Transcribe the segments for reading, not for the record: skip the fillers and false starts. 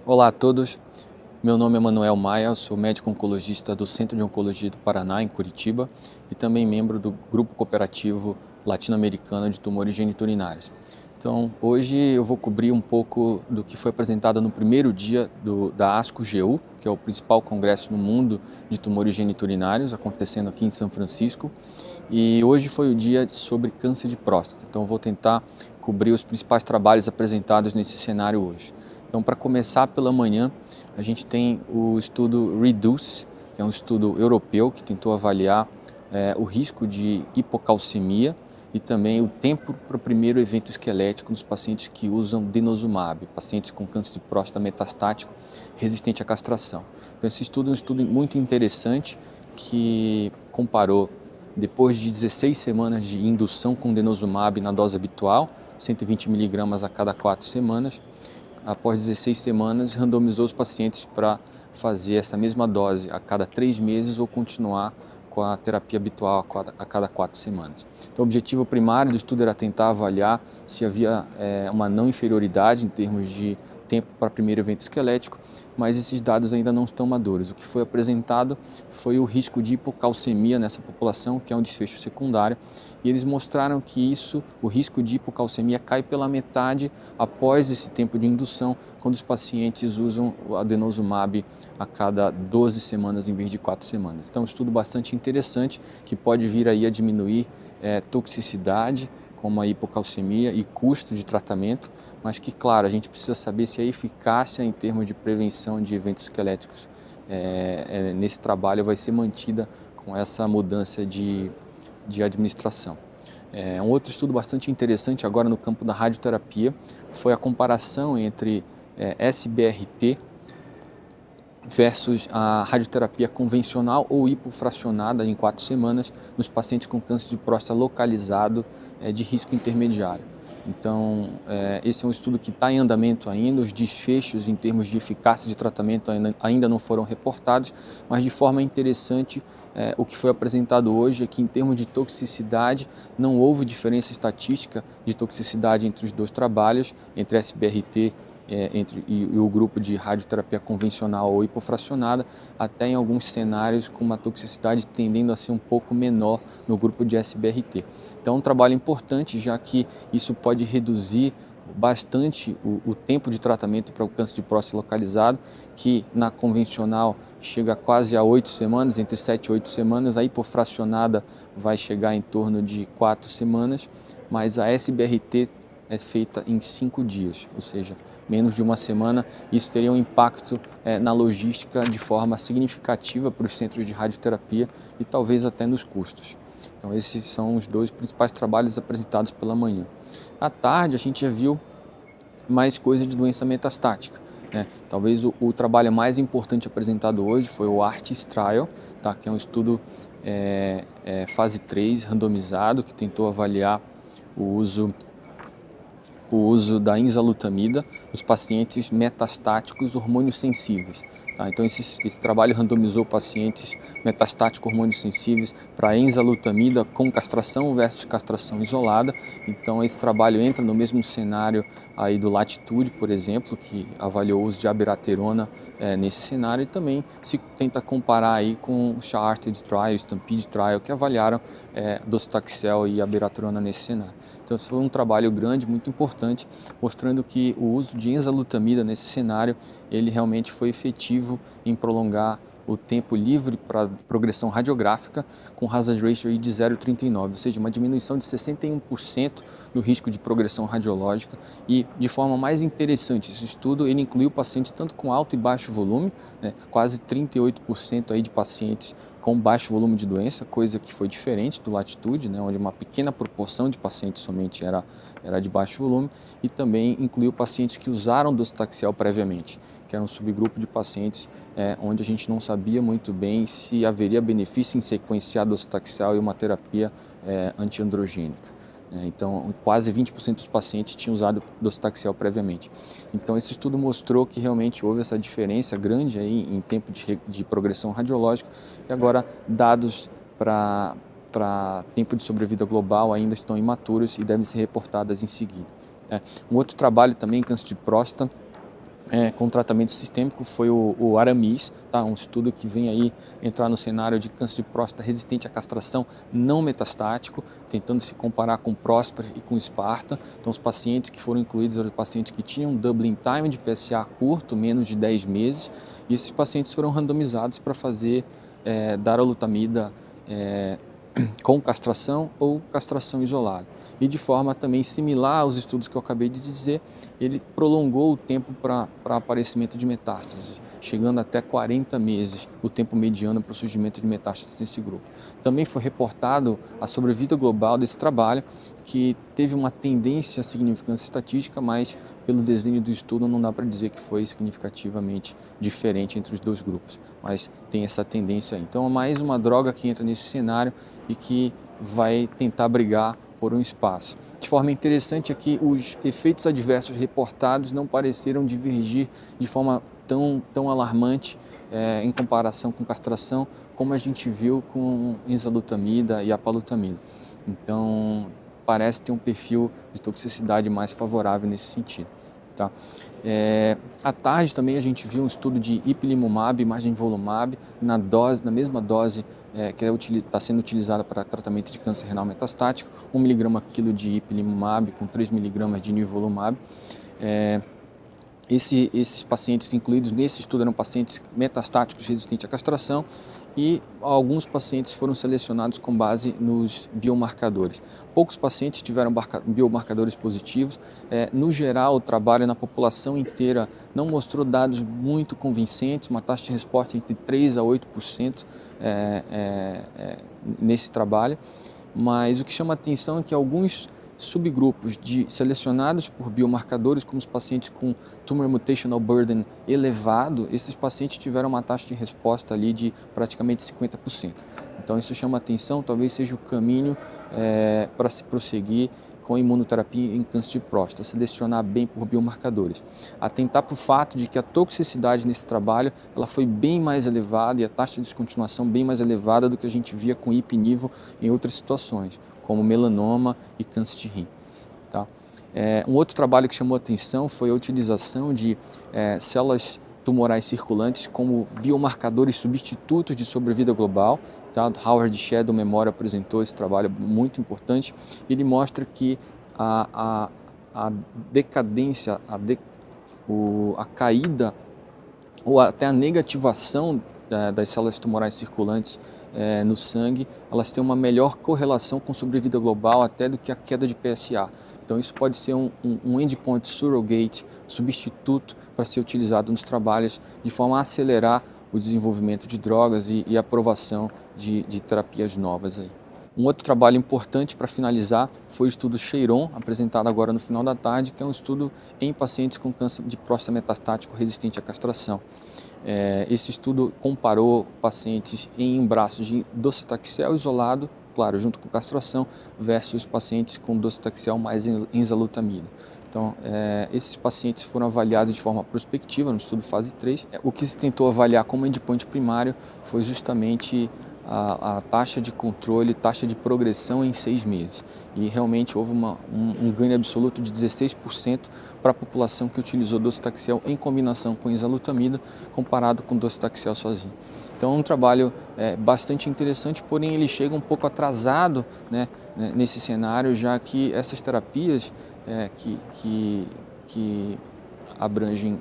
Olá a todos, meu nome é Manuel Maia, sou médico oncologista do Centro de Oncologia do Paraná, em Curitiba, e também membro do Grupo Cooperativo Latino-Americano de Tumores Geniturinários. Então, hoje eu vou cobrir um pouco do que foi apresentado no primeiro dia da ASCO-GU, que é o principal congresso no mundo de tumores geniturinários, acontecendo aqui em São Francisco. E hoje foi o dia sobre câncer de próstata, então eu vou tentar cobrir os principais trabalhos apresentados nesse cenário hoje. Então, para começar pela manhã, a gente tem o estudo REDUCE, que é um estudo europeu que tentou avaliar o risco de hipocalcemia e também o tempo para o primeiro evento esquelético nos pacientes que usam denosumab, pacientes com câncer de próstata metastático resistente à castração. Então, esse estudo é um estudo muito interessante que comparou, depois de 16 semanas de indução com denosumab na dose habitual, 120 mg a cada 4 semanas, após 16 semanas, randomizou os pacientes para fazer essa mesma dose a cada 3 meses ou continuar com a terapia habitual a cada 4 semanas. Então, o objetivo primário do estudo era tentar avaliar se havia uma não inferioridade em termos de tempo para primeiro evento esquelético, mas esses dados ainda não estão maduros. O que foi apresentado foi o risco de hipocalcemia nessa população, que é um desfecho secundário, e eles mostraram que o risco de hipocalcemia cai pela metade após esse tempo de indução, quando os pacientes usam o denosumab a cada 12 semanas em vez de 4 semanas. Então, é um estudo bastante interessante que pode vir aí a diminuir toxicidade, como a hipocalcemia e custo de tratamento, mas que, claro, a gente precisa saber se a eficácia em termos de prevenção de eventos esqueléticos nesse trabalho vai ser mantida com essa mudança de administração. Um outro estudo bastante interessante agora no campo da radioterapia foi a comparação entre SBRT versus a radioterapia convencional ou hipofracionada em 4 semanas nos pacientes com câncer de próstata localizado de risco intermediário. Então, esse é um estudo que está em andamento ainda, os desfechos em termos de eficácia de tratamento ainda não foram reportados, mas de forma interessante, o que foi apresentado hoje é que em termos de toxicidade não houve diferença estatística de toxicidade entre os dois trabalhos, entre SBRT e o grupo de radioterapia convencional ou hipofracionada, até em alguns cenários com uma toxicidade tendendo a ser um pouco menor no grupo de SBRT. Então, é um trabalho importante, já que isso pode reduzir bastante o tempo de tratamento para o câncer de próstata localizado, que na convencional chega quase a 8 semanas, entre 7 e 8 semanas, a hipofracionada vai chegar em torno de 4 semanas, mas a SBRT é feita em 5 dias, ou seja, menos de uma semana. Isso teria um impacto na logística de forma significativa para os centros de radioterapia e talvez até nos custos. Então, esses são os dois principais trabalhos apresentados pela manhã. À tarde, a gente já viu mais coisa de doença metastática. Talvez o trabalho mais importante apresentado hoje foi o ARTIS Trial, tá? Que é um estudo fase 3 randomizado que tentou avaliar o uso da enzalutamida nos pacientes metastáticos hormônio sensíveis. Tá? Então, esse trabalho randomizou pacientes metastáticos hormônio sensíveis para enzalutamida com castração versus castração isolada. Então, esse trabalho entra no mesmo cenário aí do Latitude, por exemplo, que avaliou o uso de abiraterona nesse cenário, e também se tenta comparar aí com o Charted Trial, Stampede Trial, que avaliaram docetaxel e abiraterona nesse cenário. Então, esse foi um trabalho grande, muito importante, mostrando que o uso de enzalutamida nesse cenário, ele realmente foi efetivo em prolongar o tempo livre para progressão radiográfica com hazard ratio de 0,39, ou seja, uma diminuição de 61% no risco de progressão radiológica. E, de forma mais interessante, esse estudo ele incluiu pacientes tanto com alto e baixo volume, quase 38% aí de pacientes com baixo volume de doença, coisa que foi diferente do Latitude, onde uma pequena proporção de pacientes somente era de baixo volume, e também incluiu pacientes que usaram docetaxel previamente, que era um subgrupo de pacientes onde a gente não sabia muito bem se haveria benefício em sequenciar docetaxel e uma terapia antiandrogênica. Então, quase 20% dos pacientes tinham usado docetaxel previamente. Então, esse estudo mostrou que realmente houve essa diferença grande aí em tempo de progressão radiológica, e agora dados para tempo de sobrevida global ainda estão imaturos e devem ser reportados em seguida. Um outro trabalho também em câncer de próstata com tratamento sistêmico foi o Aramis, tá? Um estudo que vem aí entrar no cenário de câncer de próstata resistente à castração não metastático, tentando se comparar com Prosper e com Sparta. Então os pacientes que foram incluídos eram pacientes que tinham doubling time de PSA curto, menos de 10 meses, e esses pacientes foram randomizados para fazer darolutamida com castração ou castração isolada. E de forma também similar aos estudos que eu acabei de dizer, ele prolongou o tempo para aparecimento de metástases, chegando até 40 meses, o tempo mediano para o surgimento de metástases nesse grupo. Também foi reportado a sobrevida global desse trabalho, que teve uma tendência à significância estatística, mas pelo desenho do estudo não dá para dizer que foi significativamente diferente entre os dois grupos, mas tem essa tendência aí. Então é mais uma droga que entra nesse cenário e que vai tentar brigar por um espaço. De forma interessante é que os efeitos adversos reportados não pareceram divergir de forma tão alarmante em comparação com castração, como a gente viu com enzalutamida e apalutamida. Então, parece ter um perfil de toxicidade mais favorável nesse sentido. Tá? À tarde também a gente viu um estudo de ipilimumab e margevolumab na mesma dose que está sendo utilizada para tratamento de câncer renal metastático, 1 mg quilo de ipilimumab com 3 mg de nivolumab. Esses pacientes incluídos nesse estudo eram pacientes metastáticos resistentes à castração e alguns pacientes foram selecionados com base nos biomarcadores. Poucos pacientes tiveram biomarcadores positivos. No geral, o trabalho na população inteira não mostrou dados muito convincentes, uma taxa de resposta entre 3% a 8% nesse trabalho, mas o que chama a atenção é que alguns subgrupos selecionados por biomarcadores, como os pacientes com tumor mutational burden elevado, esses pacientes tiveram uma taxa de resposta ali de praticamente 50%. Então isso chama atenção, talvez seja o caminho para se prosseguir com imunoterapia em câncer de próstata, selecionar bem por biomarcadores. Atentar para o fato de que a toxicidade nesse trabalho ela foi bem mais elevada e a taxa de descontinuação bem mais elevada do que a gente via com ipinivo em outras situações, como melanoma e câncer de rim. Tá? Um outro trabalho que chamou atenção foi a utilização de células tumorais circulantes como biomarcadores substitutos de sobrevida global. Tá? Howard Shadow Memorial apresentou esse trabalho muito importante. Ele mostra que a decadência, a caída ou até a negativação das células tumorais circulantes no sangue, elas têm uma melhor correlação com sobrevida global até do que a queda de PSA. Então isso pode ser um endpoint surrogate, substituto para ser utilizado nos trabalhos de forma a acelerar o desenvolvimento de drogas e aprovação de terapias novas aí. Um outro trabalho importante para finalizar foi o estudo Cheiron, apresentado agora no final da tarde, que é um estudo em pacientes com câncer de próstata metastático resistente à castração. Esse estudo comparou pacientes em braços de docetaxel isolado, claro, junto com castração, versus pacientes com docetaxel mais enzalutamida. Então, esses pacientes foram avaliados de forma prospectiva no estudo fase 3. O que se tentou avaliar como endpoint primário foi justamente a taxa de controle, taxa de progressão em 6 meses. E realmente houve um ganho absoluto de 16% para a população que utilizou docetaxel em combinação com enzalutamida, comparado com docetaxel sozinho. Então é um trabalho bastante interessante, porém ele chega um pouco atrasado, né, nesse cenário, já que essas terapias que abrangem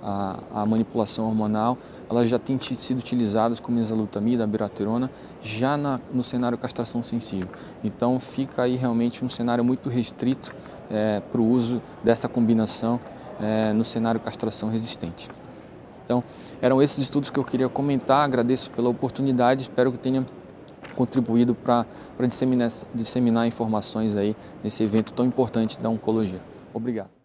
a manipulação hormonal, elas já têm sido utilizadas como enzalutamida, abiraterona, já no cenário castração sensível. Então fica aí realmente um cenário muito restrito para o uso dessa combinação no cenário castração resistente. Então eram esses estudos que eu queria comentar, agradeço pela oportunidade, espero que tenha contribuído para disseminar informações aí nesse evento tão importante da oncologia. Obrigado.